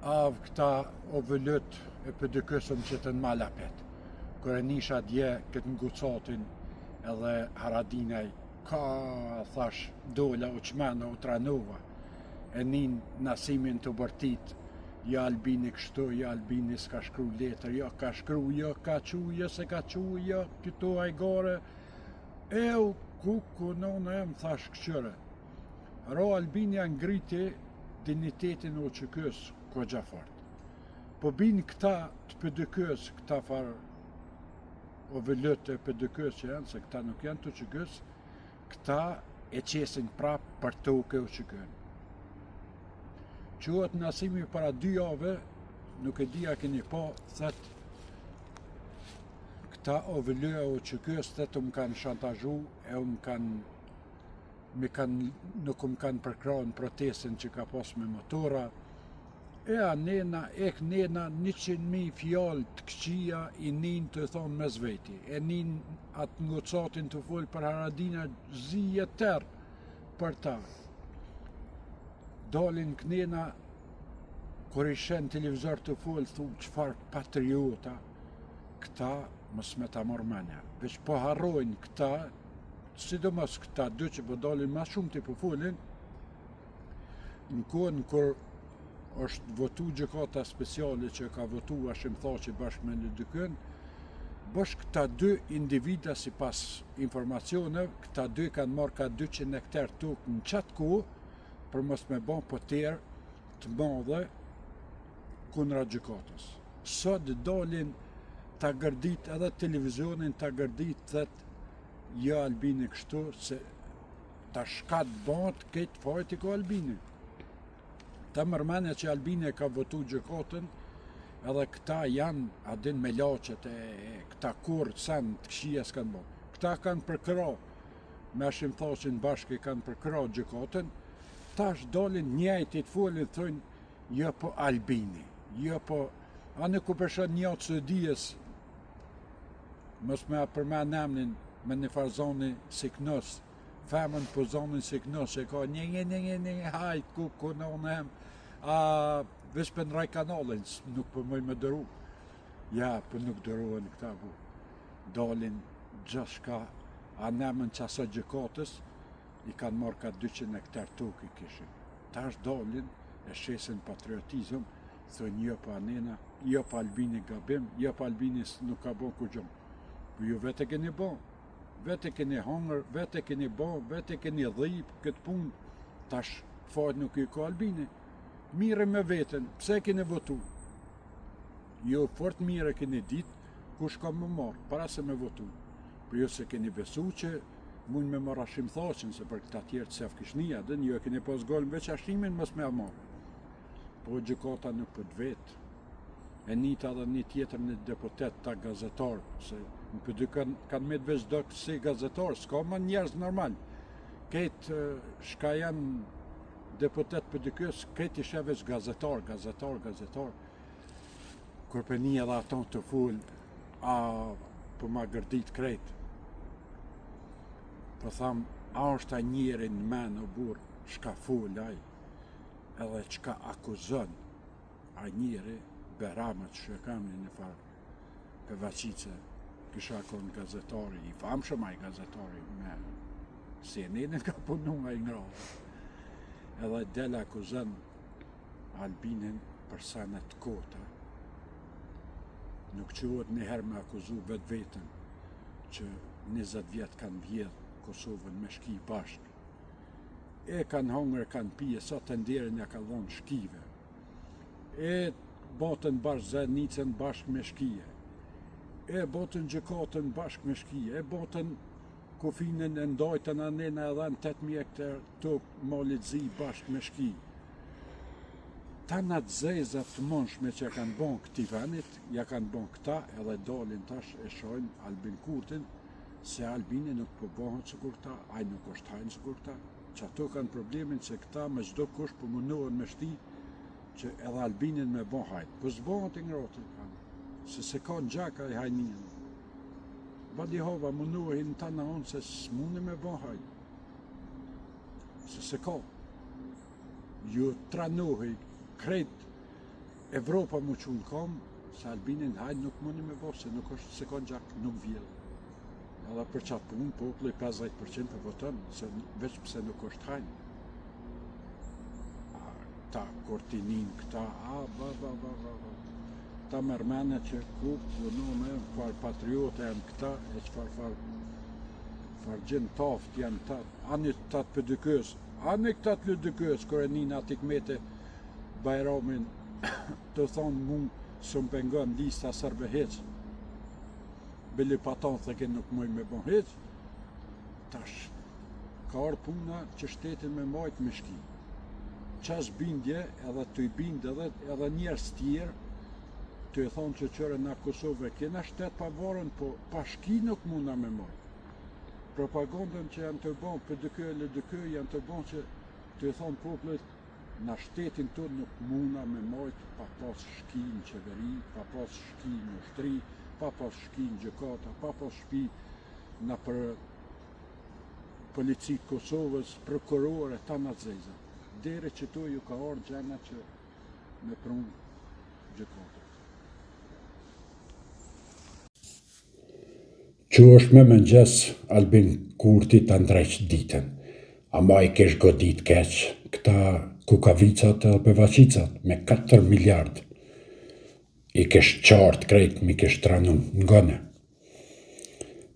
Avë këta o vëllët e pëdëkësëm që të në malapet. Kër e nisha dje këtë ngucotin edhe Haradinaj, ka, thash, dola u qmena u tranova. E nin Nasimin të bërtit, ja Albini kështu, ja Albini s'ka shkru letër, ja ka shkru, ja ka qu, ja se ka qu, ja këto ajgore. U kuku në më thash këqyre. Ro Albini ngriti dignitetin o qëkës, ko gjafart. Po bin këta të pëdëkës, këta farë o vëllët e pëdëkës që janë, se këta nuk janë të qëkës, këta e qesin prap për toke o qëkën. Quhet Nasimi para 2 jave, nuk e dia keni po, thët, këta o vëllëja o qëkës, thët më kanë shantazhu, e më kanë, nuk më kanë përkrahën protestin që ka pas me motora, nena, nena 100.000 fjallë të këqia i nin të thonë me zveti. E nin atë ngocatin të folë për Haradina zije tërë për ta. Dalin kënena, kër i shen televizor të folë, thu qëfar patriota, këta mos me ta mormenja. Veç po harrojnë këta, sidomos këta dy që po dalin ma shumë të po folin, në kohën kër është votu gjykata speciale që ka votu Hashim Thaçi bashkë me LDK-n, bësh këta dy individa si pas informacione, këta dy kanë marrë ka 200 hektar tokë në qatë kohë, për mos me bon poter të madhe kundra gjykatës. Sot dalin ta gërdit edhe televizionin, ta gërdit thët, ja Albini kështu, se ta shkat bant këtë fajti ko Albini. Ta mërmene që Albini ka votu gjykatën, edhe këta janë adin me laqet e këta kur sen të këshia s'kanë bo. Këta kanë përkra, me Hashim Thaçin bashkë kanë përkra gjykatën, tash dalin njëjtit folin, thënë, jo po Albini, jo po, anë ku përshën njatë së dijes, mos me përmen emnin me një farzoni Siknos, femën po zonin Siknos, e ka një hajt, ku në hem, veç për në raj kanalin, nuk për mëj me dëru. Ja, për nuk dëruhen këta bu. Dalin gjashka, a nemën që aso gjykatës, i kanë marrë ka 200 hektar tokë i kishin. Tash dalin, e shesin patriotizm, thënë jo pa nena, jo pa Albini gabim, jo pa Albini nuk ka bon kur gjumë. Po ju vete keni bon, vete keni hangër, vete keni bon, vete keni dhip, këtë punë, tash fajt nuk i ka Albini. Mire me veten, pse keni votu? Jo fort mire keni dit, kush ka më marrë, para se me votu. Për jo se keni besu që mund me marrë Hashim Thaçin, se për këta tjerë të sef kishnia, dhe jo keni pas gollën veç Hashimin, mos me marrë. Po gjykata nuk për të vetë. E nita dhe një tjetër një deputet ta gazetar, se në pëdy kanë me të veç do kësi gazetar, s'ka ma njerëz normal. Ketë shka janë deputet për dykës, këtë ishe veç gazetar. Kur për një edhe aton të full, për ma gërdit krejt. Po tham, a është a njeri në men o burë, shka full aj, edhe qka akuzon, a njeri, Beramet që e kam një farë, për Vaqice, kisha konë gazetari, i famshëm aj gazetari, me CNN ka punu nga i ngrave. Edhe del akuzon Albinin për sanet kota. Nuk quhet njëherë me akuzu vetë vetën që 20 vjetë kanë vjedhë Kosovën me shki bashkë. E kanë hongër, kanë pije, sa të nderin ja ka dhonë shkive. E botën bashkë Zenicën bashkë me shkije. E botën gjykatën bashkë me shkije. E botën kufinën e ndajtën anena edhe në 8.000 hektar tokë malit zi bashkë me shki. Ta në të zezat të monshme që kanë bon këti venit, ja kanë bon këta edhe dalin tash e shojnë Albin Kurtin, se Albini nuk po bohën së kur këta, aj nuk është hajnë së kur këta, që ato kanë problemin se këta me çdo kush po mundohen me shti që edhe Albinin me bon hajt. Po s'bohën të ngrotin, se ka në gjaka i hajnien. Badi hova mundohin ta në onë se s'mune me bon hajt. Se ka. Ju tranohi krejt Evropa mu që në kom, se Albinin hajnë nuk mundi me bo, se nuk është se kon gjak, nuk vjell. Edhe për qatë punë, populli 50% për voton, se veç pse nuk është hajnë. Ta Kortinin këta, ta mërmene që ku punome, far patriote janë këta, e që far gjenë taft janë ta, ani ta të pëdykës, ani këta të lëdykës, kër e njën ati këmete Bajramin, të thonë mund së më pengon lista sërbe heq, bili patan thëke nuk mëj me bon heq, tash, ka orë puna që shtetin me majtë me shki. Qas bindje edhe të i bindë edhe njerës tjerë, të i thonë që qëre na Kosovë kena shtetë pavarën, po pa shki nuk muna me majtë. Propagandën që janë të bon, për dëkë e lëdëkë, janë të bon që të i thonë popullit, na shtetin të nuk muna me majtë pa pas shki në qeveri, pa pas shki në ushtri, pa pas shki në gjëkata, pa pas shpi në për policitë Kosovës, prokurore, ta në zezat. Dere që tu ju ka orë gjena që me prunë gjëkata. Që është me mëngjes, Albin Kurti të ndreqë ditën. Ama i kesh godit keq, këta kukavicat dhe bevaqicat me 4 miliard. I kesh qartë krejt, mi kesh tranu nga ne.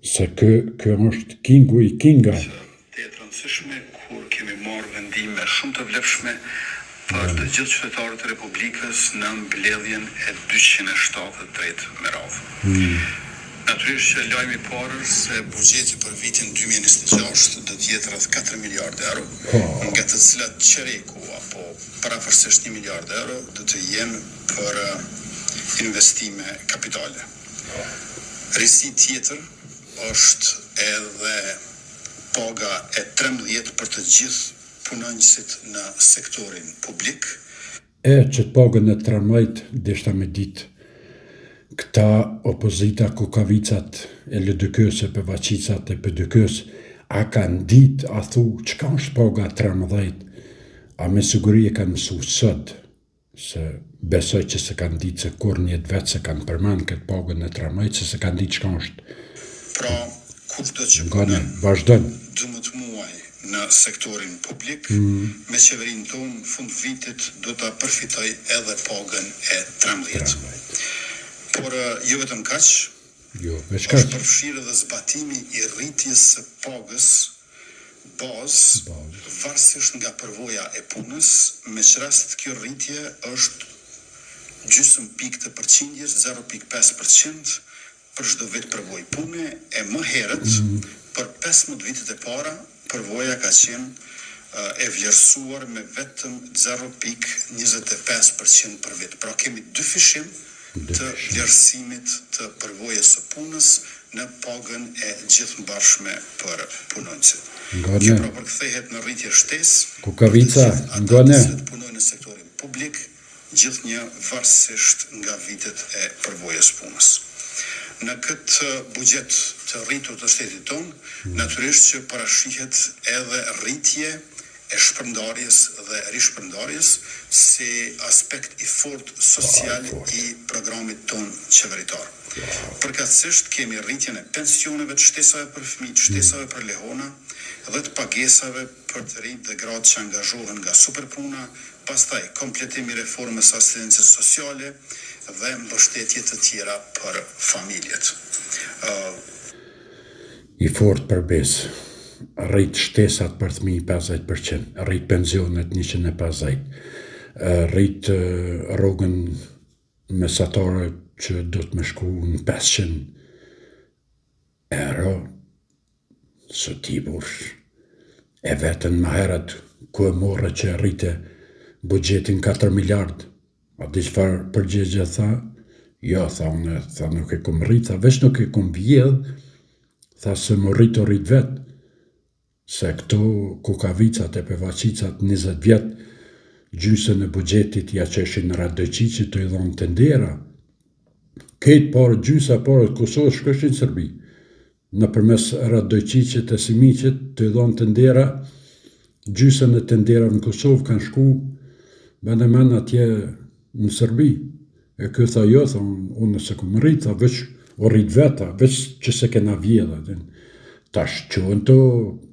Se kjo është kingu i kinga. Të jetë rëndësishme kur kemi marrë vendime shumë të vlefshme për të gjithë qytetarët e Republikës në mbledhjen e 273 me radhë. Natyrisht që lajmi i parë se buxheti për vitin 2026 do të jetë rreth 4 miliardë euro, nga të cilat qereku apo parafërsisht 1 miliard euro do të jenë për investime kapitale. Risi tjetër është edhe paga e 13 për të gjithë punonjësit në sektorin publik. E që të pagën e 13 deshta me ditë. Këta opozita kukavicat e lëdëkës e bevaqicat e pëdëkës, a kanë dit, a thu, qëka është paga 13, a me siguri e kanë mësu sëd, se besoj që se kanë dit se kur njët vetë se kanë përmen këtë pagën e 13, se se kanë dit qëka është. Pra, kushdo që punën 12 muaj në sektorin publik, me qeverin tonë fund vitit do të përfitoj edhe pagën e 13. Por jo vetëm kaq, është përfshirë edhe zbatimi i rritjes së pagës bazë, varësisht nga përvoja e punës, me që rast kjo rritje është gjysmë pikë të përqindjes, 0.5% për çdo vit përvojë pune, e më herët për 15 vitet e para përvoja ka qenë e vlerësuar me vetëm 0.25% për vit. Pra kemi dy fishim të vlerësimit të përvojës së punës në pagën e gjithëmbarshme për punonjësit. Kjo pra përkthehet në rritje shtesë për të gjithë ata që punojnë në sektorin publik, gjithnjë varësisht nga vitet e përvojës punës. Në këtë buxhet të rritur të shtetit tonë, natyrisht që parashihet edhe rritje e shpërndarjes dhe rishpërndarjes si aspekt i fortë social i programit ton qeveritar. Përkatësisht kemi rritjen e pensioneve të shtesave për fëmijë, shtesave për lehona dhe të pagesave për të rinjt dhe gratë që angazhohen nga superpuna, pastaj kompletimi i reformës asistencës sociale dhe mbështetje të tjera për familjet. I fortë për besë. Rrit shtesat për fëmijë 50%, rrit pensionet 150%, rrit rrogën mesatare që do të më shku në 500 euro, së tibur, e vetën më herët ku e morë që rrite buxhetin 4 miliard, a di çfarë përgjigje tha? Jo, tha nuk e kom rrit, tha veç nuk e kom vjedh, tha se më rrit vetë, se këto kukavicat e bevaqicat 20 vjet gjysën e buxhetit ja qeshin në Radojqiqi të i dhonë të ndera. Këtë parë gjysa parë të Kosovës shkëshin Sërbi. Në përmes Radojqiqit e Simiqit të i dhonë të ndera, gjysën e të ndera në Kosovë kanë shku, bënë men atje në Serbi. E kë tha jo, tha, unë se ku më rrit, tha, veç o rrit veta, veç që se kena vjedha. Tash qënë të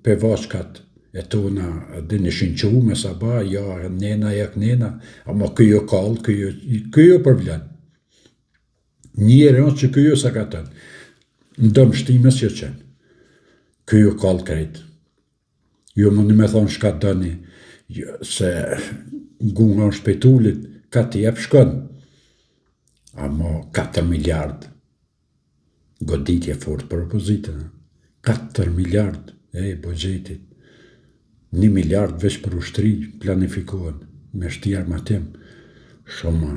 pevashkat e tona, dhe nishin qu me saba, ja, nena, jak nena, ama këjo kallë, këjo përvlen. Njëre o që këjo sa ka tënë, në dëmë shtimes që qenë, këjo kallë krejtë. Jo më në me thonë shka dëni, se gunga në shpetullit, ka të jep shkën. Amo 4 miliard, goditje fort për opozitën, 4 miliard e bugjetit, 1 miliard veç për ushtri planifikohen, me shti armatim, shumë.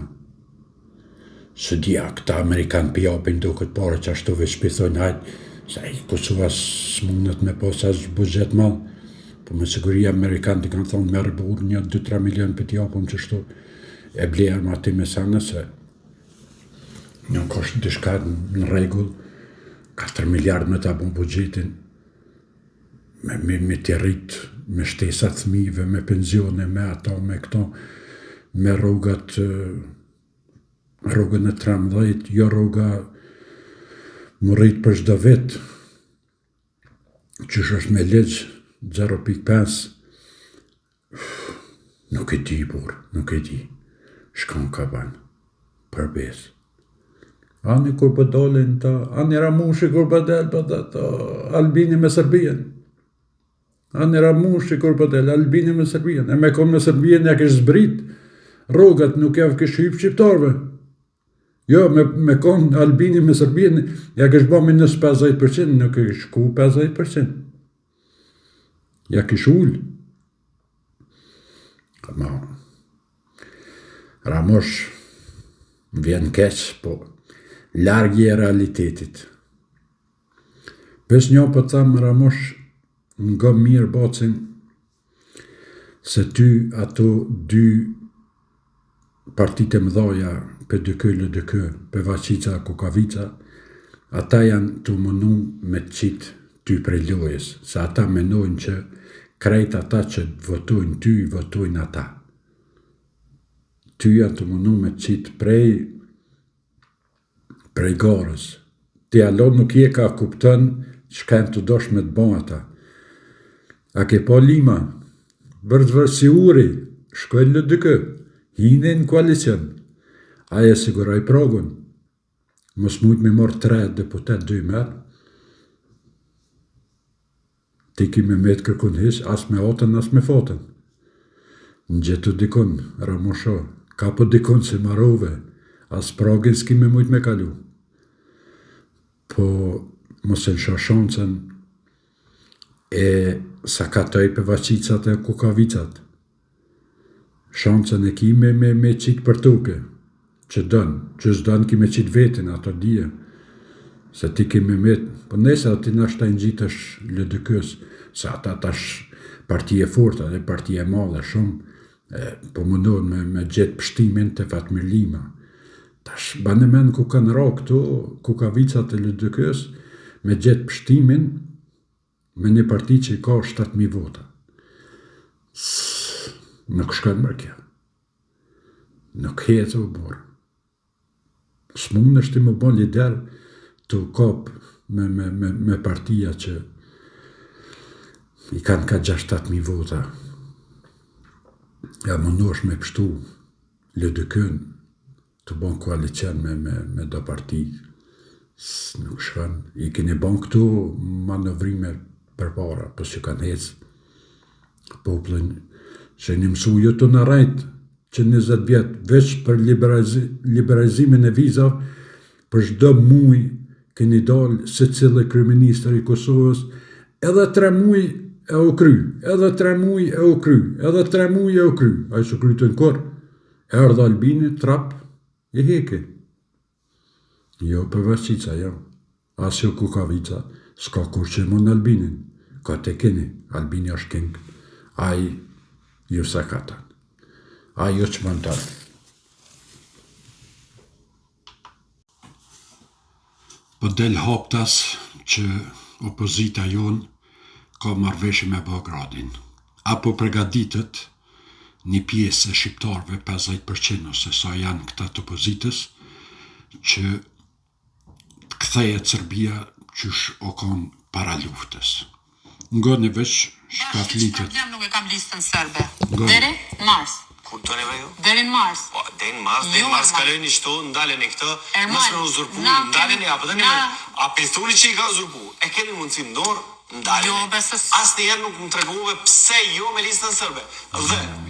Së dja, këta Amerikanë pjapin do këtë pare që ashtu veç pithojnë hajtë, sa i Kosova s'mundet me posa është bugjet malë, po me siguria Amerikanë të kanë thonë merë burë 1-2-3 milion për t'japëm që shtu e ble armatim e sana se nuk është dishka në regull, 4 miliard me ta bon bugjetin, me t'i rrit, me shtesat thmive, me penzione, me ato, me këto, me rrugat, rrugën e 13, jo rruga më rrit për shdo vet, që është me legjë 0.5, nuk e di, burë, nuk e di, shkon ka banë, për besë. Ani kur për dolin ta, ani Ramushi kur për del, për të Albini me Serbien. Ani Ramushi kur për del, Albini me Serbien. E me konë me Serbien ja kish zbrit, rrogat nuk ja kish hyp shqiptarve. Jo, me konë Albini me Serbien, ja kish bo minus 50%, nuk kish ku 50%. Ja kish ullë. Ma, Ramush vjen keq, po largi e realitetit. Pes një për thamë Ramush nga mirë bacin se ty ato 2 partite mëdhaja për dëkë lë dëkë, për Vaqica, Kukavica, ata janë të mënu me të qitë ty prej lojës, se ata menojnë që krejt ata që votojnë ty, votojnë ata. Ty janë të mënu me të qitë prej garës. Ti alon nuk je ka kuptën që kanë të dosh me të bon ata. A ke po Lima, vërë si uri, shkojnë lë dëkë, hine në koalicion. Aje siguraj progun, mos mujt me morë 3 deputet 2 merë. Ti ki me metë kërkun his, as me otën, as me fotën. Në gjetu dikun, Ramusho, ka po dikun se marove, as progin s'ki me mujt me kalu. Po, mos e lësha shancën e sa ka tëj për Vaqicat e Kukavicat. Shancën e ki me qitë për tuke, që dënë, që s'dënë ki me qitë vetin, ato dhije. Se ti ki me metë, po nese ati nashta i ngjitësh LDK-s, se ata tash partije forta dhe partije madhe shumë, po mundohen me gjetë pështimin të Fatmir Lima. Tash, banë men ku kanë ra këtu, Kukavicat e LDK-s, me gjetë pështimin me një parti që i ka 7.000 vota. Nuk shkën mërë kja. Nuk hetë u borë. S'mund është ti më bon lider të kap me partia që i kanë ka 6-7.000 vota. Ja mundosh me pështu LDK-n të bon koalicion me do parti. Nuk shkën. I keni bon këtu manovrime për para, pës që kanë hecë poplën që një mësu jo të në rajtë që 20 vjetë veç për liberalizimin e vizav, për shdo muj keni dalë se cilë kryeministër i Kosovës, edhe 3 muj e u kry, edhe 3 muj e u kry, edhe 3 muj e u kry. A i së krytën kër, e ardha Albini, trap, i heke. Jo për Vaqica, jo. As jo Kukavica, s'ka kur që mund Albinin. Ka te keni, Albini është king. A i ju sa katan. A jo që mund të. Po del haptas që opozita jonë ka marrëveshje me Beogradin. Apo përgatitet një pjesë e shqiptarëve, 50% ose sa janë këta të opozitës, që të kthehet Serbia qysh o kon para luftës. Ngoni veç shka flitet. Problem nuk e kam listën serbe. Deri mars. Kur do neve ju? Deri në mars. Po, deri në mars kalojnë këto, ndaleni këtë, mos me uzurpu, ndaleni apo tani a pensoni që i ka uzurpu. E keni mundësi në dorë, ndaleni. Jo, besës. Asnjëherë nuk më tregove pse jo me listën serbe.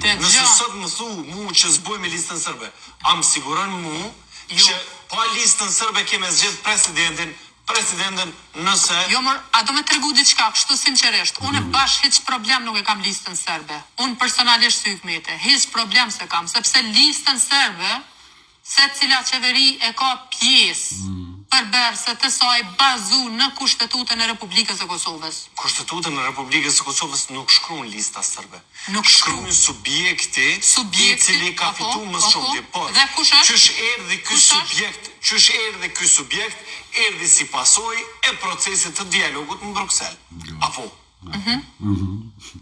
Dhe nëse sot më thu mu që s'boj me listën serbe, a më siguron mu që pa listën serbe keme zgjedh presidentën nëse... Jo, a do me tregu diçka, kështu sinqerisht. Unë bash hiç problem nuk e kam listën serbe. Unë personalisht sy Hikmete, hiç problem se kam, sepse listën serbe, se cila qeveri e ka pjesë përberse të saj bazu në Kushtetutën e Republikës së Kosovës. Kushtetutën e Republikës së Kosovës nuk shkruan lista serbe. Nuk shkruan subjekti i cili ka fituar më shumë. Po. Dhe kush është? Qysh erdhi ky subjekt? Erdhi si pasojë e procesit të dialogut në Bruksel. Apo?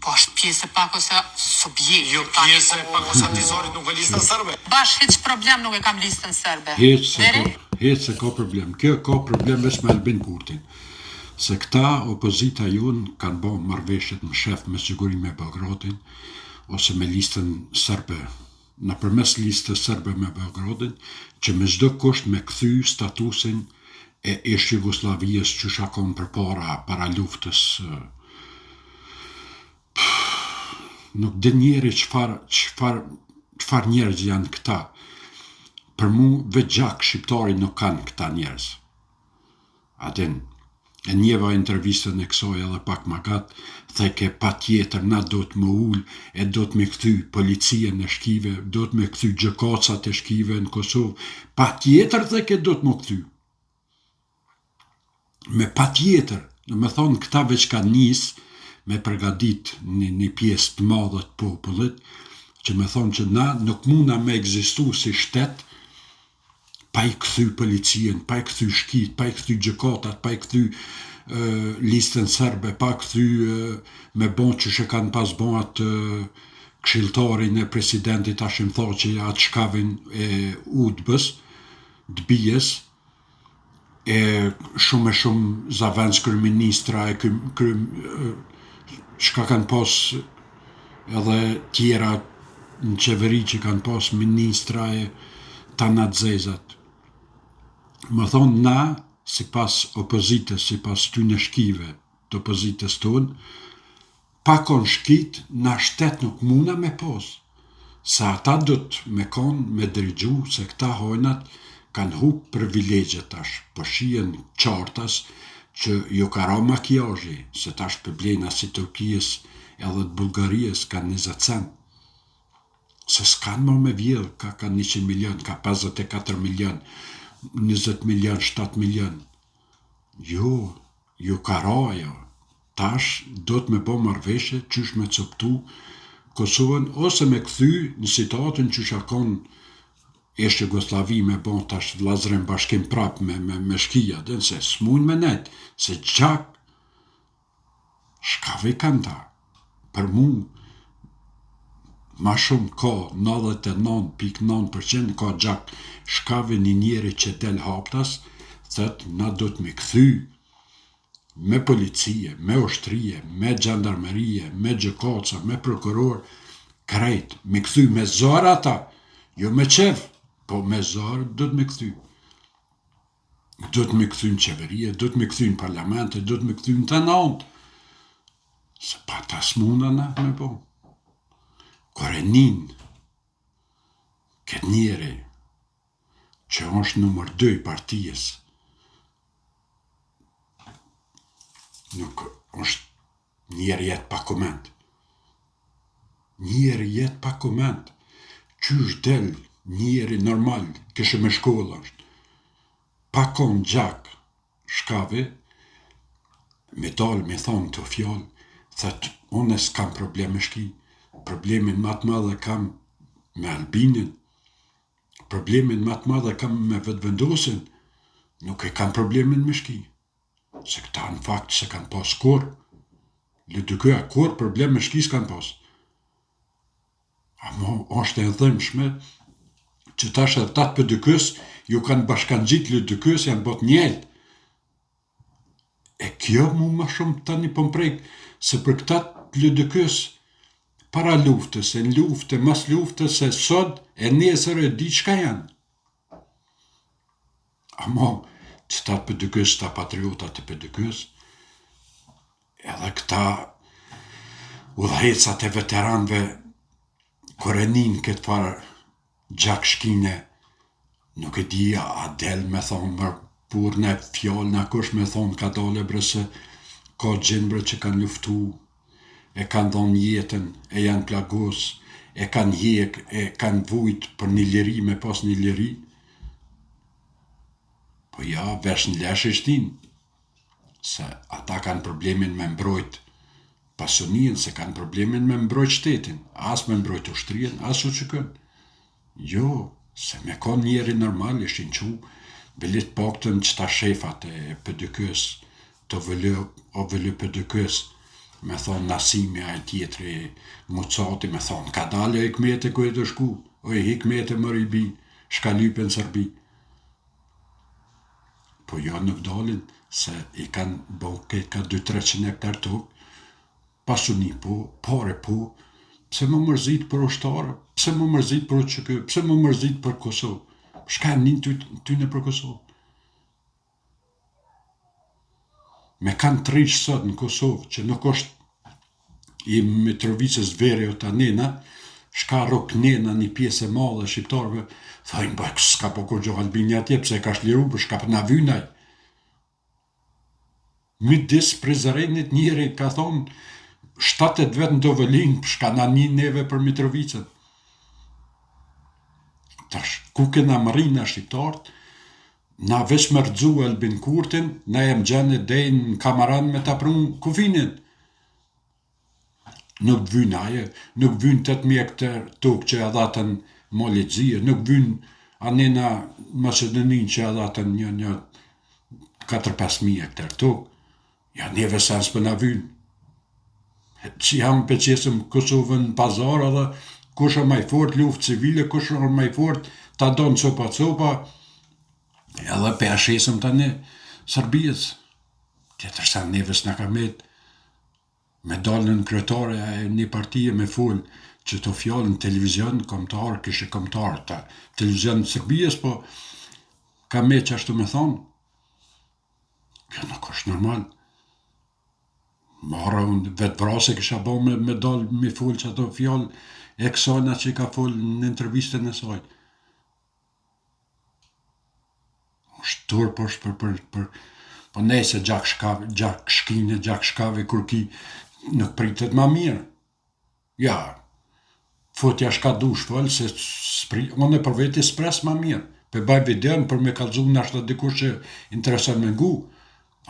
Po është pjesë e pak ose subjekt. Jo pjesë e pak ose atizorit nuk e lista serbe. Bash hiç problem nuk e kam listën serbe. Hiç se ka problem. Kjo ka problem veç me Albin Kurtin. Se këta opozita jonë kanë bërë marrëveshjet në shef me siguri me Beogradin ose me listën serbe. Nëpërmes listës serbe me Beogradin, që me çdo kusht me kthy statusin e ish Jugoslavisë që shakon para luftës. Nuk dhe njeri qfar njerëz janë këta. Për mu veç gjak shqiptari nuk kanë këta njerëz. Adin, e njeva intervistën e kësoj edhe pak ma gatë, theke pa tjetër na do të më ullë, e do të me kthy policien e shkive, do të me kthy gjëkacat e shkive në Kosovë, pa tjetër theke do të më kthy. Me pa tjetër, në me thonë këta veç ka njësë, me përgadit një pjesë të madhe të popullit, që me thonë që na nuk muna me egzistu si shtet, pa i kthy policien, pa i kthy shkit, pa i kthy gjëkatat, pa i kthy listën serbe, pa kthy me bon që shë kanë pas bon atë këshilltarin e presidentit ashim tha që atë shkavin e udbës, të bijes, e shumë zavendës kryeministra e shka kanë pas edhe tjera në qeveri që kanë pas ministra e tanat-zezat. Më thonë na, si pas opozitës, si pas ty në shkive të opozitës tonë, pa kon shkit, na shtet nuk muna me pos. Sa ata do të me kon me dërgju se këta hojnat kanë hup privilegjet tash, po shien qartas që jo ka ra makjazhi, se tash përblena si Turkijës edhe të Bulgarijës kanë 20 cent. Se s'kanë më me vjedhë, ka 100 milion, ka 54 milion, 20 milion, 7 milion. Jo ka ra jo. Tash do të me bo marrëveshje, qysh me coptu Kosovën, ose me kthy në situatën që shakon ishte Jugoslavi me bon tash vllazërin bashkim prap me shkija, dhe nëse s'mun me net, se gjak shkave kanë ta. Për mu, ma shumë ka 99.9% ka gjak shkave një njeri që del haptas, thët na do të me kthy me policie, me ushtrie, me gjandarmerie, me gjëkaca, me prokuror, krejt, me kthy me zor ata, jo me qef, po me zor do të me kthy. Do të me kthy në qeverie, do të me kthy në parlamente, do të me kthy në të nëndë. Se pa ta s'muna na me po. Kore nin, këtë njeri, që është numër 2 i partijës, nuk është njeri jetë pa koment. Njeri jetë pa koment. Qysh del njeri normal, këshë me shkolla është. Pa kon gjak shkave, me dalë me thonë të fjallë, thëtë, unë s'kam problem me shki, problemin ma të madhe kam me Albinin, problemin ma të madhe kam me vetëvendosin, nuk e kam problemin me shki. Se këta në fakt se kanë pas kur, LDK kur problem me shki s'kanë pas. Është e dhëmshme që tash edhe 8 PDK-s ju kanë bashkangjit LDK-s janë bot njëjtë. E kjo mu më shumë tani po mprek, se për këta LDK-s para luftës, e në luftë, mas luftës, e sot, e nesër e di çka janë. Amo, që ta PDK-s, ta patriotat e PDK-s, edhe këta udhëhecat e veteranëve, kur e nin këtë farë gjak shkine, nuk e di a del me thonë mërë pur në fjallë në kush me thonë ka dole bre se ka gjembre që kanë luftu, e kanë dhonë jetën, e janë plagos, e kanë hjek, e kanë vujt për një liri me pas një liri. Po ja, vesh në lesh e shtin, se ata kanë problemin me mbrojt pasunien, se kanë problemin me mbrojt shtetin, as me mbrojt ushtrien, as u që kënë. Jo, se me ka njeri normal, ishin qu, belit paktën që ta shefat e PDK-s, të vëllë PDK-s, me thonë Nasimi, a i tjetëri, Mucati, me thonë, ka dalë e Hikmeti ku e të shku, o e Hikmeti mërë i bi, shkalype në Serbi. Po jo nuk dalin, se i kanë bëke, ka 200-300 hektar tokë, pasuni po, pare po, pse më mërzit për ushtarë, pse më mërzit për QK, pse më mërzit për Kosovë, shka njën tyne për Kosovë. Me kanë trish sot në Kosovë, që nuk është i Mitrovicës vere o ta nena, shka rok nena një pjesë e madhe shqiptarëve, thajnë, bëjë, s'ka po kur gjohë albini atje, pse ka shliru, për shka për na vynaj. Midis Prizrenit njëri ka thonë, 7 vetë në Dovelin, shka na një neve për Mitrovicën. Tash, ku kena marina shqiptarët, na vesh më rëdzu Albin Kurtin, na jem gjenë dejnë në Kamaran me ta prunë kufinin. Nuk vynë aje, nuk vynë 8.000 hektar tokë që edhatën Molitzije, nuk vynë anena Macedonin që edhatën një 4-5.000 hektar tokë. Ja neve sens për na vynë. Që jam për qesëm Kosovën pazar, edhe kush është maj fort luftë civile, kush është maj fort ta donë copa, edhe për ashesëm tani Serbijës. Tjetër sa neves në kamet, me dalën kryetare e një partije me full, që të fjallë në televizion, komtar, kështë komtar të televizion në Serbijës, po ka me që ashtu me thonë. Kjo nuk është normal. Mara unë vetë vrase kësha bo me dalë me full që ato fjallë e kësana që ka full në intervistën e saj. është turp është për po nese gjak shkave kur ki nuk pritet ma mirë. Ja, fotja shka dush fëll, se unë e për veti s'pres ma mirë. Pe baj videon për me kalzu në ashtë të dikush që interesën me ngu.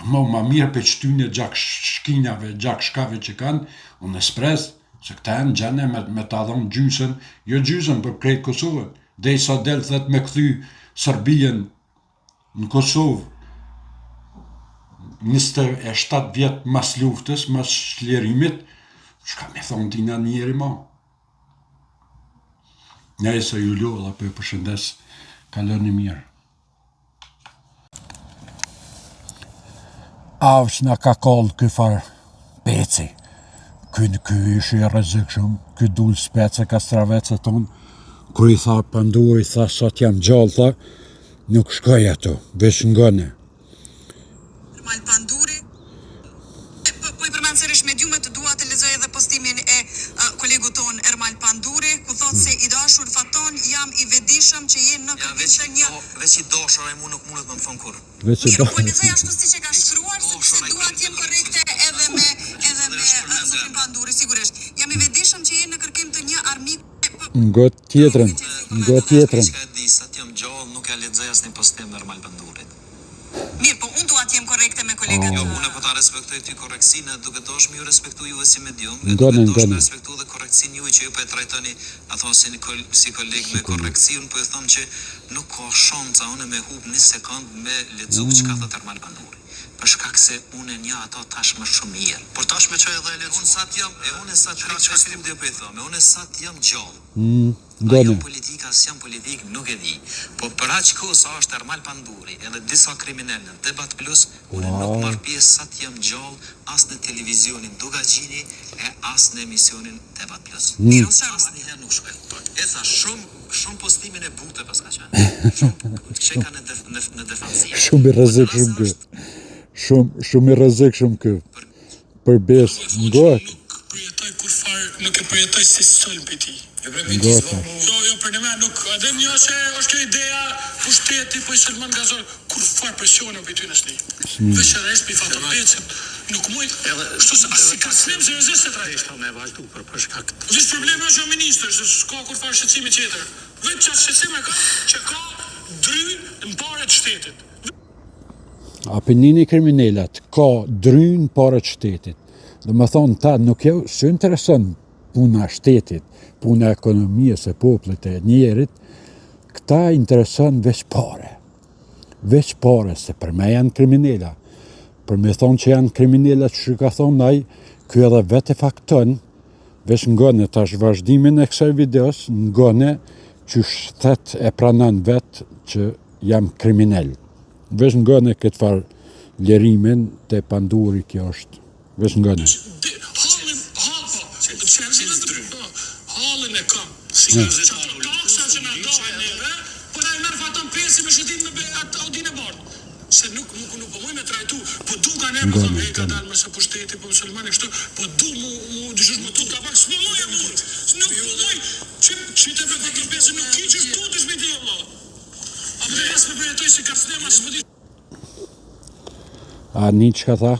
Ma mirë për qëtyne gjak shkinjave, gjak shkave që kanë, unë e s'pres, se këta e në gjene me ta dhonë gjysën, jo gjysën për krejtë Kosovën. Dhe i sa del thët me këthy Serbijen në Kosovë, 27 vjetë mas luftës, mas shlerimit, shka me thonë tina njeri ma. Njëjë se ju lo dhe për përshëndes, kaloni mirë. Avsh në ka kallë këfar peci, ky ishi e rrezikshëm, ky dul spece ka stravece tonë, kër i tha Panduri, tha sot jam gjallë, tha, nuk shkoj ato, vesh ngone. Ermal Panduri, po i përmenë sërish mediumet të dua të lexoj edhe postimin e kolegu ton Ermal Panduri, ku thot se i dashur faton jam i vedishëm që jenë në kërkim të një... Veç i dashur e mu nuk mundet më më thonë kur. Mirë, po lexoj ashtu si që ka shkruar, sepse dua të jem korrekte edhe me zotin Panduri, sigurisht. Jam i vedishëm që jenë në kërkim të një armiku... Ngo tjetrën. Që di sa t'jam gjallë, nuk e lexoj asnjë postim Ermal Pandurit. Mirë, po unë dua të jem korrekte me kolegët. Jo, unë po ta respektoj ty korreksinë, duke dosh më ju respektu juve si medium, Ngone. respektu dhe korreksinë juve që ju po e trajtoni, ato si koleg me korreksion, po e them që nuk ka shanca unë me hub një sekond me lexu çka thot Ermal Panduri. për shkak se unë një ato tash më shumë mirë. Por tash me çoj edhe unë sa të jam, unë sa të kam studio po i them, unë sa të jam gjallë. Ajo politika, si jam politik, nuk e di. Po për aq kohë sa është Ermal Panduri edhe disa kriminalë në Debat Plus, unë nuk marr pjesë sa të jam gjallë as në televizionin Dugagjini e as në emisionin Debat Plus. Asnjëherë nuk shkoj. E tha shumë postimin e bute pas ka qenë. Shumë çeka në defensiv. Shumë i rrezikshëm ky. Shumë i rrezikshëm ky. Për besë, ngohet. Përjetoj kur farë, nuk e përjetoj si sulm për ti. Jo, për në me, nuk, edhe një që është kjo ideja, pushteti, po i sulman nga zorë, kur farë presionë për ty në shni. Vesh e rejsh për i fatën becet, nuk mujtë, shtu se si ka slim se rezistet rejsh. Me vazhdu për shkak. Vish probleme është jo minister, se s'ka kur farë shqecimi qeter. Vetë që shqecime ka, që ka dry në pare të shtetit. Apinini kriminalet ka dry në pare të shtetit. Dhe më thonë ta nuk jo së intereson puna shtetit, puna ekonomijës e popullit e njerit, këta intereson veç pare. Veç pare, se për me janë kriminela. Për me thonë që janë kriminela që ka thonë aj, kjo edhe vete fakton, veç ngone tash vazhdimin e kësaj videos, ngone që shthet e pranon vetë që jam kriminel. Veç ngone këtë farë lerimin të Panduri kjo është. Veç ngone. Halën e kam, si ka zë taksa që nga dohen neve, po da i mërë fatën pesi me shëtim me atë audin e bardë. Se nuk po moj me trajtu, po du ka ne, po thëmë, ka dalë me se pushteti, po musulmani kështu, po du mu dyshush mu tut ka pak, s'po moj e mund, nuk po moj, që të me fatën pesi nuk ki që shtu të shmiti e Allah. A për e mas me përjetoj si ka snema, s'po di. A një që ka tha?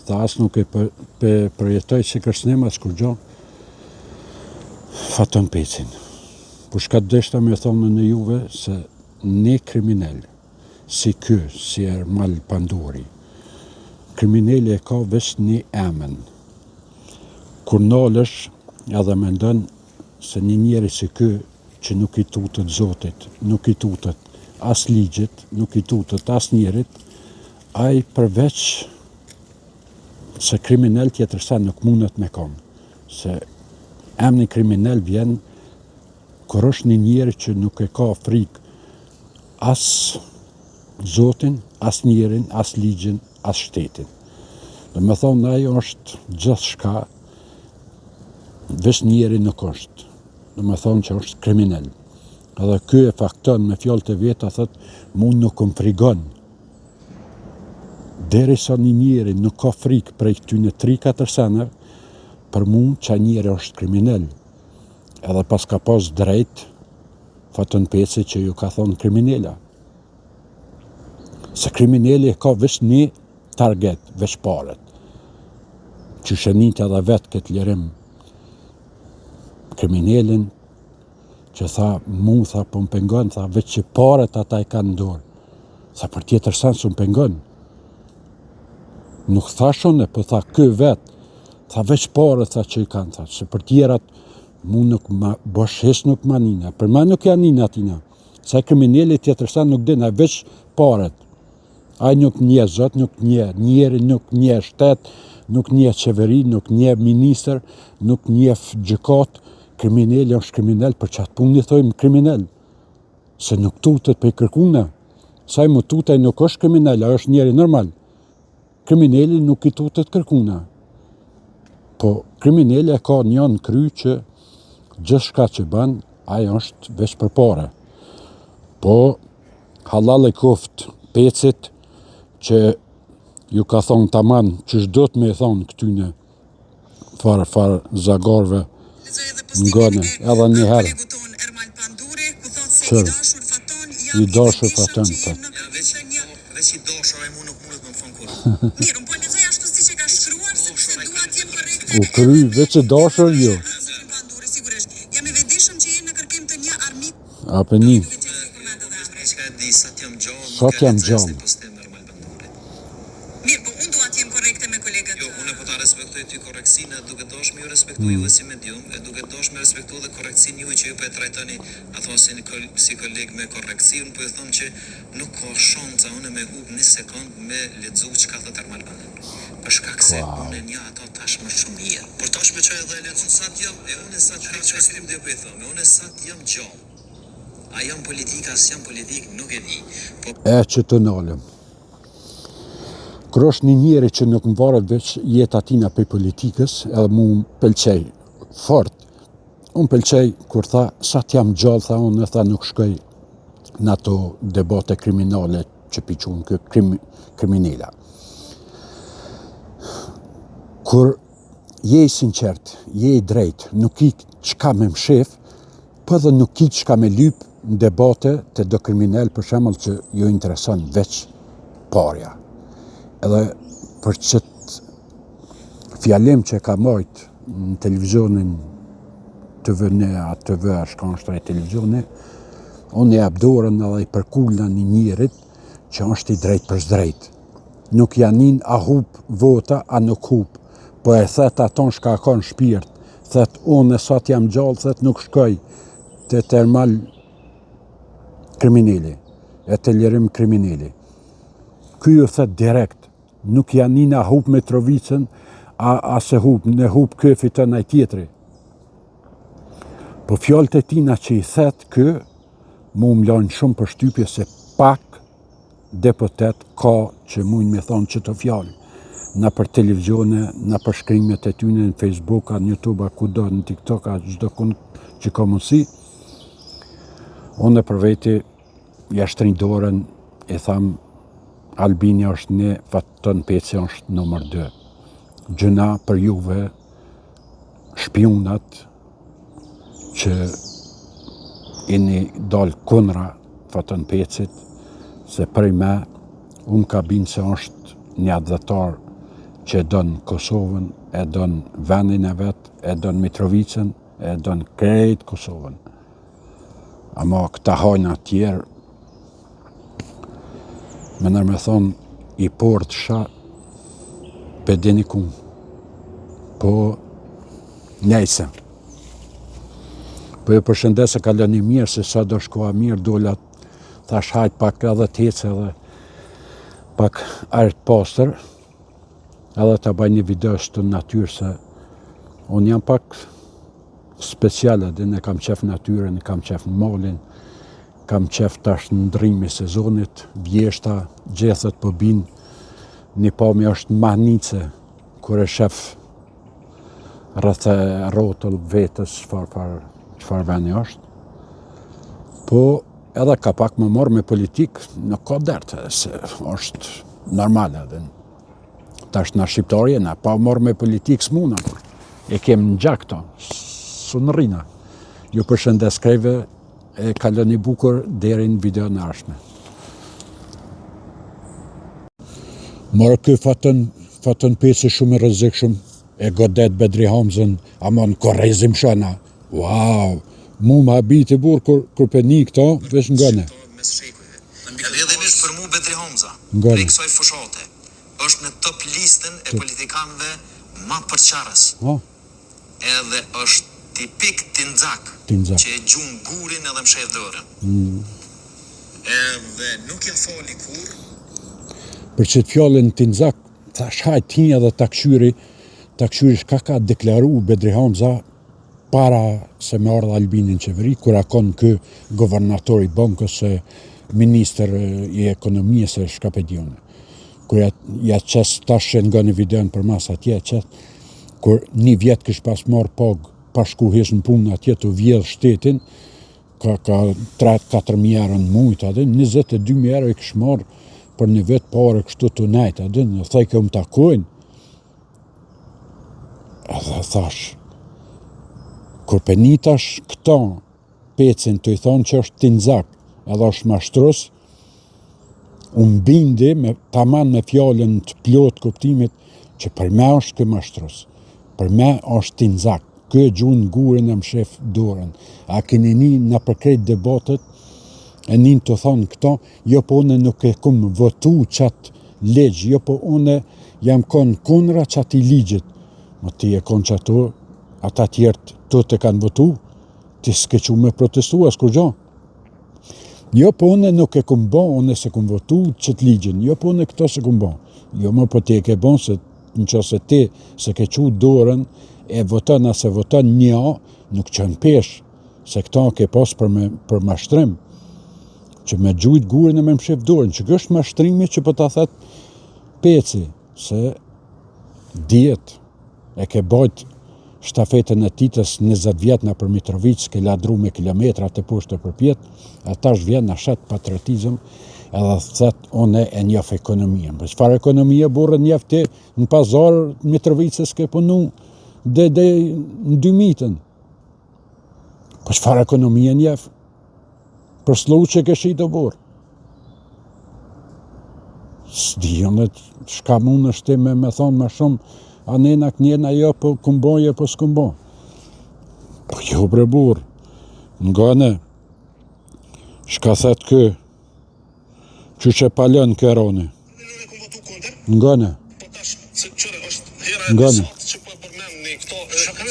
Tha asë nuk e përjetoj si kërsnema, s'kur gjo, fatën pecin. Por shka deshta me thonë në juve se ne kriminal, si ky, si Ermal Panduri, kriminali e ka veç një emën. Kur nalësh, edhe me ndonë se një njeri si ky, që nuk i tutët Zotit, nuk i tutët as ligjit, nuk i tutët as njerit, ai përveç se kriminal tjetër sa nuk mundet me kam. Se emni kriminal vjen kur është një njeri që nuk e ka frikë as Zotin, as njerin, as ligjin, as shtetin. Dhe me thonë, ajo është gjithë shka, veç njeri nuk është. Dhe me thonë që është kriminal. Edhe ky e fakton me fjallët e veta, thëtë, mu nuk më frigon. Deri sa një njeri nuk ka frikë prej këtyne 3-4 sene, për mu që njeri është kriminal. Edhe pas ka pas drejt, fatën peci që ju ka thonë kriminela. Se kriminali ka veç një target, veç paret. Që shënit edhe vetë këtë lirim. Kriminalin që tha, mu tha, po më pengon, tha, veç që paret ata i kanë ndorë. Tha, për tjetër sens më pengon. Nuk tha shone, po tha, kë vetë, tha, veç paret, tha, që i kanë, tha, se për tjerat, mu nuk ma, bëshes nuk ma nina, për ma nuk janë nina atina. Sa kriminali tjetër sens nuk dina, veç paret. Ai nuk nje zot, nuk nje njeri, nuk nje shtet, nuk nje qeveri, nuk nje minister, nuk nje gjykat. Kriminali është kriminal, për qatë punë një thojmë kriminal. Se nuk tutet për kërkuna. Saj më tutaj nuk është kriminal, a është njeri normal. Kriminali nuk i tutet kërkuna. Po kriminali ka njën kry që gjithë shka që ban, ajo është veç për pare. Po halal e koft pecit, që ju ka thonë taman, që shdo të me thonë këtyne farë zagarve ngone, edhe njëherë. Qërë, i dashur faton, thëtë. Veç i dashur, e mu nuk mundet më më thonë kur. Mirë, unë po lezoj ashtu si që ka shkruar, sepse dua t'jem korrekte. U kry, veç i dashur, jo. Sigurisht, jam i vetëdijshëm që je në kërkim të një armik. Ape një. Sot jam gjallë. Mirë, po unë dua t'jem korrekte me kolegët. Jo, unë po ta respektoj ty korreksinë, duke dosh me ju respektu juve si medium, e duke dosh me respektu dhe korreksinë ju që ju po e trajtoni, ato si koleg me korreksion, po e them që nuk ka shanca unë me hub 1 sekond me lexu çka thot Ermal Panduri. Për shkak se unë nja ato tash më shumë mirë. Por tash me çoj edhe lexon sa jam, e unë sa çfarë dhe po i them, unë sa jam gjallë. A jam politika, as jam politik, nuk e di. Po që të nalëm. Kër është një njeri që nuk më varet veç jeta tina për politikës, edhe mu më pëlqej fort. Unë pëlqej kur tha, sa t'jam gjallë, tha unë, tha nuk shkoj në ato debate kriminale që piqun kë kriminela. Kur je i sinqert, je i drejt, nuk i qka me mshef, për dhe nuk i qka me lyp në debate të do kriminal, për shemëll që ju intereson veç parja. Edhe për qëtë fjalim që ka mojt në televizionin TV-ne, a TV është ka nështra i televizioni, unë e abdorën edhe i përkullna një njerit që është i drejt për zdrejt. Nuk janin a hup vota, a nuk hup, po e thet aton shka ka në shpirt, thet unë e sot jam gjallë, thet nuk shkoj të termal kriminali, e të lirim kriminali. Ky ju thet direkt, nuk janin a hup Mitrovicën, a se hup, ne hup këfi të naj tjetri. Po fjallët e tina që i thet kë, mu më lanë shumë për shtypje se pak deputet ka që mujnë me thonë që të fjallë. Na për televizione, na për shkrimet e tyne në Facebook, në YouTube, ku do, në TikTok, çdo kun që ka mundësi. Unë për veti, jashtë rinj dorën, e thamë, Albini është një, Faton Peci është nëmër 2. Gjëna për juve, shpionat, që jeni dalë kundra Faton Pecit, se prej me, unë ka binë se është një adhëtar që e donë Kosovën, e donë vendin e vetë, e donë Mitrovicën, e donë krejt Kosovën. Ama këta hajna tjerë, me nërë me thonë, i por të sha, pe dini ku, po nejse. Po e përshëndese ka lëni mirë, se sa do shkoa mirë, dolat, thash hajt pak edhe t'hece edhe pak artë pastër, edhe ta baj një video të natyrë, se unë jam pak speciale, dhe ne kam qef natyrën, kam qef në malin, kam qef tash në ndrimi sezonit, vjeshta, gjethet po bin, një pami është mahnice, kur e shef rrëth e rotëll vetës çfarë veni është. Po edhe ka pak më morë me politik, nuk ka derte, se është normale. Tash na shqiptarje, na pa morë me politik s'muna, e kem në gjak to, su në rina. Ju përshëndes krejve, e kaloni bukur deri në video në arshme. Morë kë Faton Peci shumë i rrezikshëm, e godet Bedri Hamzën, ama në korezim shana. Wow, mu më habiti burë kur për një këto, vesh ngone. Edhe mish për mu Bedri Hamza, prej kësaj fushate, është në top listën e politikanëve ma përqarës. Edhe është tipik Tinxak, që e gjunë gurin edhe mshef dorën. Edhe nuk e fali kur. Për që të fjallën Tinxak, thash hajt tinja dhe takëshyri shka ka deklaru Bedri Hamza para se me ardha Albinin qeveri, kura konë kë governatori bankës e minister i ekonomijës e shkapedjone. Kura ja qes tash nga një videon për mas atje, kur një vjetë kësh pas marë pagë, pa shku hesh në punë atje të vjedh shtetin, ka 3-4 euro në mujt, 22 euro i kësh marë për një vetë pare kështu të najtë, në thaj ke më takojnë. Edhe thash, kur penitash këta Pecin të i thonë që është Tinxak, edhe është mashtrus, unë bindi taman me fjallën të plot kuptimit që për me është kë mashtrus, për me është Tinxak. Kë gjunë gurin e më shef dorën. A keni një në përkrejt debatet, e një të thonë këto, jo po une nuk e kumë votu qatë legjë, jo po une jam konë kundra qatë i ligjit. Më ti e konë që ato, ata tjertë të të kanë votu, ti s'ke që me protestu as kur gjo. Jo, po une nuk e kumë bon, une se kumë votu qëtë ligjin, jo, po une këto se kumë bon. Jo, më po ti e ke bon, se në që se ti se ke që dorën, e voton ase voton një, nuk qënë pesh, se këta ke pas për mashtrim, që me gjujt gurin e me më shif dorën, që kështë mashtrimi që po ta thët peci, se djetë, e ke bajt shtafetën e titës 20 vjetë në për Mitrovic, ke ladru me kilometra të poshtë për pjetë, ata është vjen në shetë patriotizm, edhe thëtë one e njef ekonomien. Për çfarë ekonomia burë njef ti në pazar Mitrovicës ke punu dhe në 2000-ën. Për çfarë ekonomia njef? Për slu që ke shi të burë. S'dion dhe shka mund është ti me thonë ma shumë, a nena kënjena jo, po këmbon, jo, po s'këmbon. Po jo bre burë, nga ne, shka thët kë, që që palën këroni. Nga ne. Nga ne. Që po përmendni këto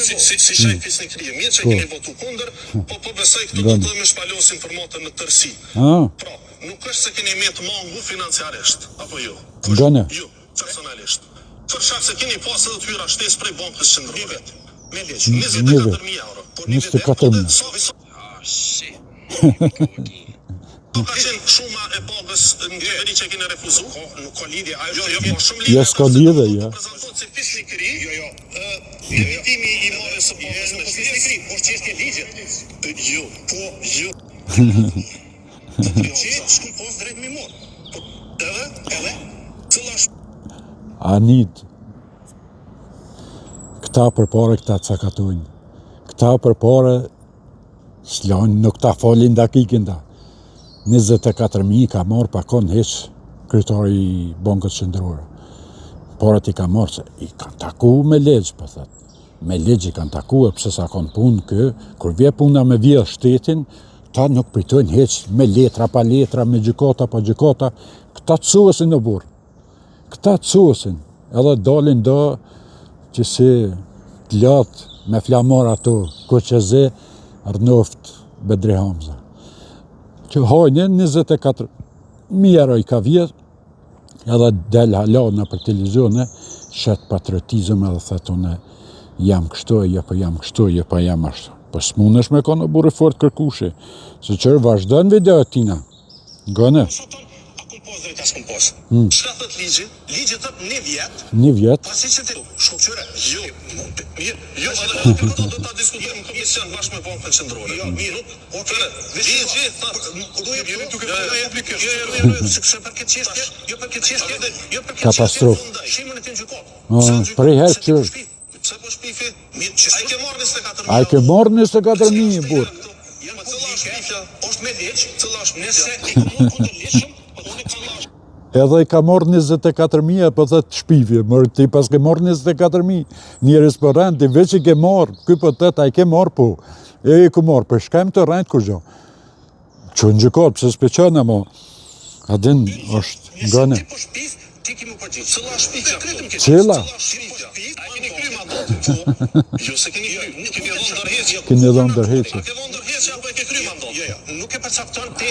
si shaj fisnikërie, mirë që keni votu kundër, po besoj këto do të më shpalosin formatën në tërësi. Pra, nuk është se keni me të mangu financiarisht, apo jo? Nga ne. Jo, personalisht. Për shkak se keni pas edhe hyra shtesë prej bankës qendrore. Me leq, 24.000 euro. 24.000. Ka qenë shuma e pagës në qeveri që keni refuzu? Nuk ka lidhje. Jo, shumë lidhje. S'ka lidhje, ja. Prezentohet si fisnikëri. Evitimi i marrjes së pagës me fisnikëri, por çështje ligjet. Jo, që s'ku pos drejt mi morë. Edhe, cëlla Anit, këta përpare këta cakatojnë, këta përpare s'lojnë, nuk ta folin da kikin da. 24.000 ka marrë pa konë heq kryetari i bankës qendrore. Porët i ka marrë se i kanë taku me legjë, po thëtë. Me legjë i kanë taku e pëse sa kanë punë kë, kur vje puna me vje shtetin, ta nuk pritojnë heq me letra pa letra, me gjykata pa gjykata, këta cuesin në burë. Këta cuesin, edhe dalin do që si të latë me flamar ato, Koqeze, Arnoft, Bedri Hamza. Që hajnë 24.000 euro i ka vjetë, edhe del hala në për televizione, shetë patriotizm edhe thëtone, jam kështu, jo po jam kështu, jo po jam ashtu. Po s'munesh me kono burë fort kërkushe, se qërë vazhdojnë video tina, gëne. Shka thët ligji? Ligji thët 1 vjet. 1 vjet. Pasi që të shokëqyre, jo, edhe këto do ta diskutojmë në komision bashkë me bankën qendrore. Jo, mirë, ligji thët, katastrofë. Për i herë qërë. Pse po shpifi? A i ke marrë 24.000. A i ke marrë 24.000, burë. Është me leq, cëlla është nëse i ka marrë kundër leqëm, unë i ka marrë. Edhe i ka marrë 24.000, po thëtë shpifje, mërë ti pas ke marrë 24.000, një restorant, i veç i ke marrë, kuj po tëtë, a i ke marrë po, e i ku marrë, për shkajmë të rajtë kur gjo. Që në gjëkarë, pëse s'peqana mo, adin është nga ne. Ti po shpif, ti ki mu përgjith, cëlla shpifja? Cëlla? A keni kry mandatin? Jo, se keni kry, keni dhënë ndërheqje. Keni dhënë ndërheqje. A ke dhënë ndërheqje, apo e ke kry mandatin? Jo, nuk e përcakton ti.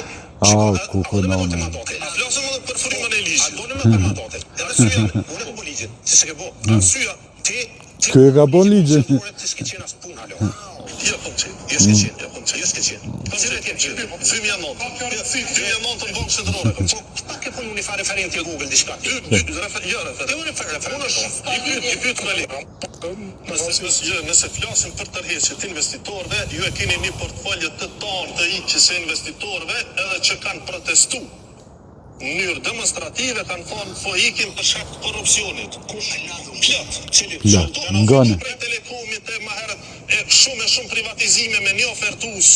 Ku kënone. A flasëm edhe për furimën e ligjit. A bone me për mandatin. Edhe syja, unë e po ligjit. Si se ke bo. Syja, ti... Kë e ka bo ligjit. Ti s'ke qenë as pun, halo. Jo, po që, jo s'ke qenë, jo s'ke qenë. Pasire ke qenë, 2009 në bankë qendrore. Pa ke pun unë i fare referenti e Google, diçka. I pyt me libra. Nëse flasim për tërheqje të investitorëve, ju e keni një portfolje të tarë të iqjes së investitorëve edhe që kanë protestu. Në mënyrë demonstrative kanë thonë po ikim për shkak të korrupsionit. Plot, cili ngane. Për telekomit e më herët shumë privatizime me një ofertues.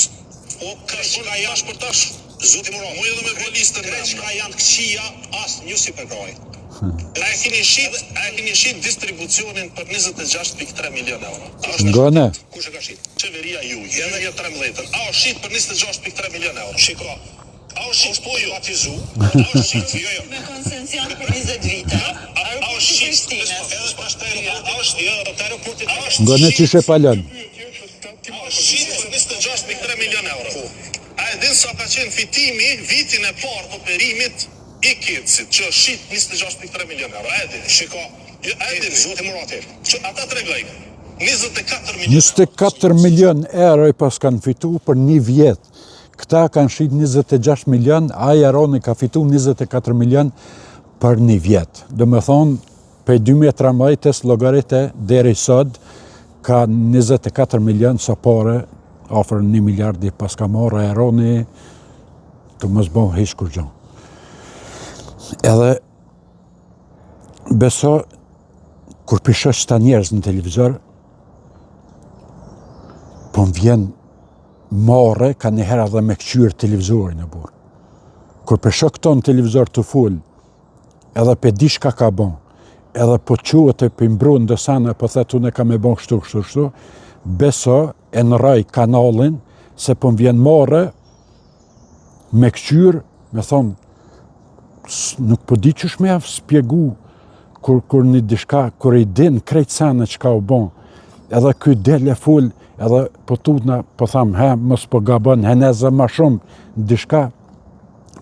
O ka shka jash për tash. Zoti Muro, mu edhe me golistën me shka janë të këqia, asë një si përkroj. A e keni shit distribucionin për 26.3 milion euro. Ngane. Kush e ka shit? Qeveria ju, edhe një 13. A o shit për 26.3 milion euro. Shiko. A është po privatizu, është jo. Me koncesion për 20 vite. Është edhe pastaj është aeroporti. Ngone çishe palën. Është 26.3 milion euro. A e din sa ka qenë fitimi vitin e parë të operimit i Kitsit, që shit 26.3 milion euro. A e din, shiko, a e din, zotë Murati, që ata tregoj, 24 milion euro. 24 milion euro i pas kanë fitu për një vjet. Këta kanë shit 26 milion, aja Roni ka fitu 24 milion për një vjet. Do me thonë, për 2013 logarite deri sot, ka 24 milion sa pare, ofër 1 miliardi pas ka marrë Aeroni të mos bon hiç kur gjë. Edhe beso kur pishosh sta njerëz në televizor, po më vjen marrë ka njëherë edhe me këqyr televizorin e burë. Kur pisho këto në televizor të full, edhe pe di shka ka bon, edhe po quhet e pimbru në dësane, po thetu ne ka me bon kështu, beso e në raj kanalin, se po më vjen marrë me këqyr, me thonë, nuk po di qësh me javë spjegu, kur një dishka, kur i din krejt sene që ka u bon, edhe kuj del e full, edhe po tutna, po thamë, mos po gabon, heneze ma shumë, në dishka,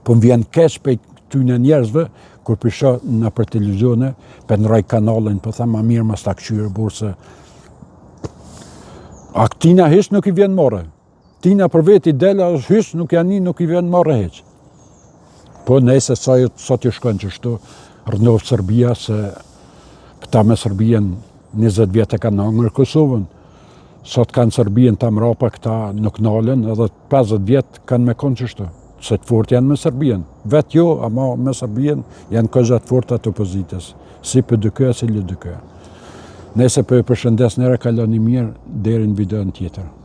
po më vjen kesh pe këtyne njerëzve, kur pisho në për televizione, për në raj kanalin, po thamë, ma mirë mas ta këqyrë burse. A këtina hiç nuk i vjen marrë. Tina për veti dela është hiç nuk i vjen marrë hiç. Po nëse sot ju shkojnë qështu, rëndovë Serbia, se këta me Serbien 20 vjetë e kanë angër Kosovën. Sot kanë Serbien të mrapa, këta nuk nalen, edhe 50 vjetë kanë me konë qështu. Se të fort janë me Serbien. Vetë jo, ama me Serbien janë këzat fortat opozitës. Si për dëkëja, si lë dëkëja. Nëse për e përshëndes nëre kaloni mirë, deri në videon tjetër.